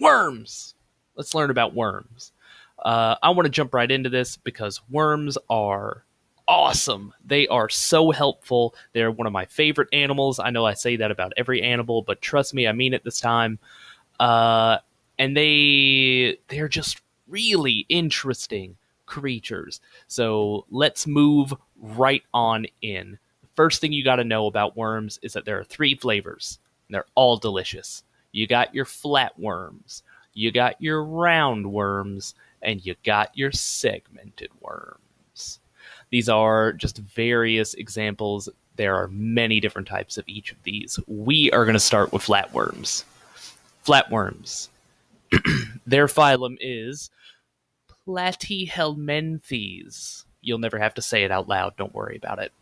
Worms! Let's learn about worms. I want to jump right into this because worms are awesome. They are so helpful. They're one of my favorite animals. I know I say that about every animal, but trust me, I mean it this time. And they're just really interesting creatures. So let's move right on in. First thing you got to know about worms is that there are 3 flavors. And they're all delicious. You got your flatworms, you got your round worms, and you got your segmented worms. These are just various examples. There are many different types of each of these. We are going to start with flatworms. Flatworms. Their phylum is Platyhelminthes. You'll never have to say it out loud. Don't worry about it.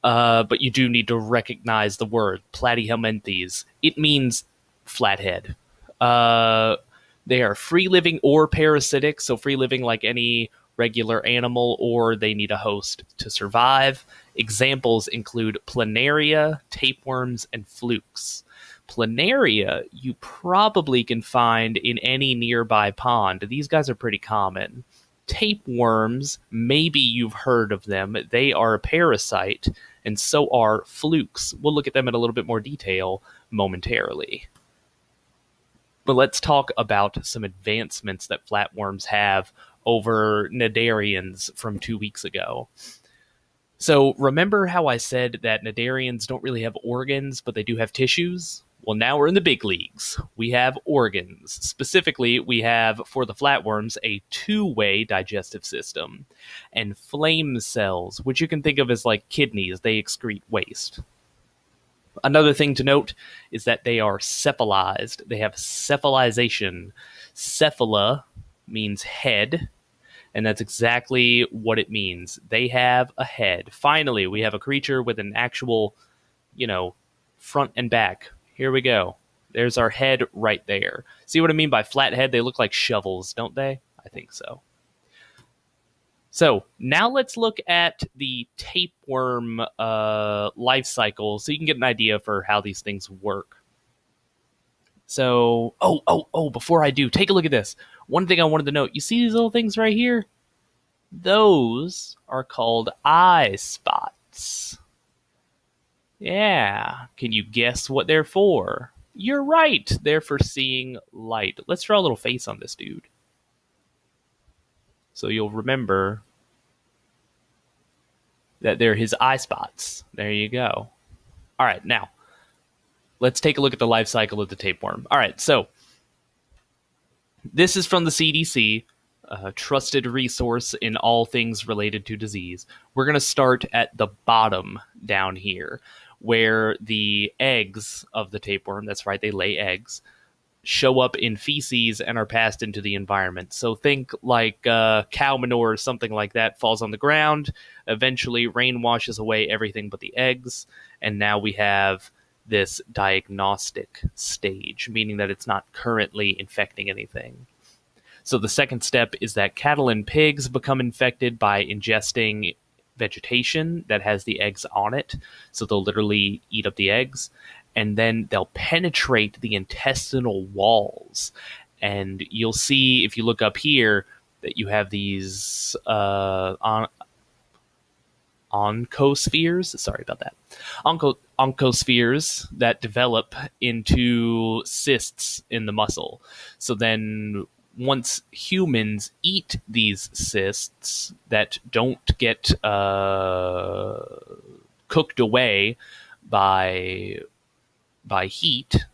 But you do need to recognize the word Platyhelminthes. It means flathead. They are free-living or parasitic, so free-living like any regular animal, or they need a host to survive. Examples include planaria, tapeworms, and flukes. Planaria you probably can find in any nearby pond. These guys are pretty common. Tapeworms, maybe you've heard of them. They are a parasite, and so are flukes. We'll look at them in a little bit more detail momentarily. But let's talk about some advancements that flatworms have over cnidarians from 2 weeks ago. So remember how I said that cnidarians don't really have organs, but they do have tissues? Well, now we're in the big leagues. We have organs. Specifically, we have, for the flatworms, a 2-way digestive system. And flame cells, which you can think of as like kidneys. They excrete waste. Another thing to note is that they are cephalized. They have cephalization. Cephala means head, and that's exactly what it means. They have a head. Finally, we have a creature with an actual, front and back. Here we go. There's our head right there. See what I mean by flat head? They look like shovels, don't they? I think so. So now let's look at the tapeworm life cycle so you can get an idea for how these things work. So, before I do, take a look at this. One thing I wanted to note, you see these little things right here? Those are called eye spots. Yeah, can you guess what they're for? You're right, they're for seeing light. Let's draw a little face on this dude. So you'll remember that they're his eye spots. There you go. All right, now, let's take a look at the life cycle of the tapeworm. All right, so this is from the CDC, a trusted resource in all things related to disease. We're going to start at the bottom down here, where the eggs of the tapeworm, that's right, they lay eggs, show up in feces and are passed into the environment. So think like cow manure or something like that falls on the ground. Eventually, rain washes away everything but the eggs. And now we have this diagnostic stage, meaning that it's not currently infecting anything. So the second step is that cattle and pigs become infected by ingesting vegetation that has the eggs on it. So they'll literally eat up the eggs. And then they'll penetrate the intestinal walls. And you'll see, if you look up here, that you have these oncospheres. Sorry about that. Oncospheres that develop into cysts in the muscle. So then once humans eat these cysts that don't get cooked away by heat.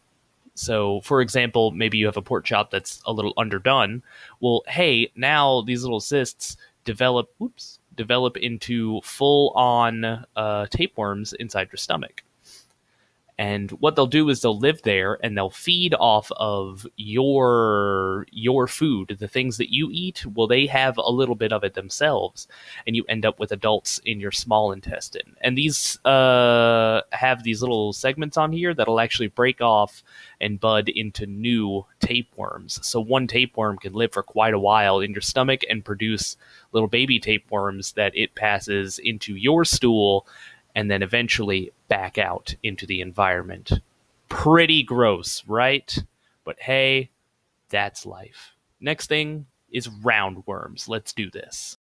So, for example, maybe you have a pork chop that's a little underdone. Well, hey, now these little cysts develop into full-on tapeworms inside your stomach. And what they'll do is they'll live there and they'll feed off of your food, the things that you eat. Well, they have a little bit of it themselves, and you end up with adults in your small intestine. And these have these little segments on here that'll actually break off and bud into new tapeworms. So one tapeworm can live for quite a while in your stomach and produce little baby tapeworms that it passes into your stool and then eventually back out into the environment. Pretty gross, right? But hey, That's life. Next thing is roundworms. Let's do this.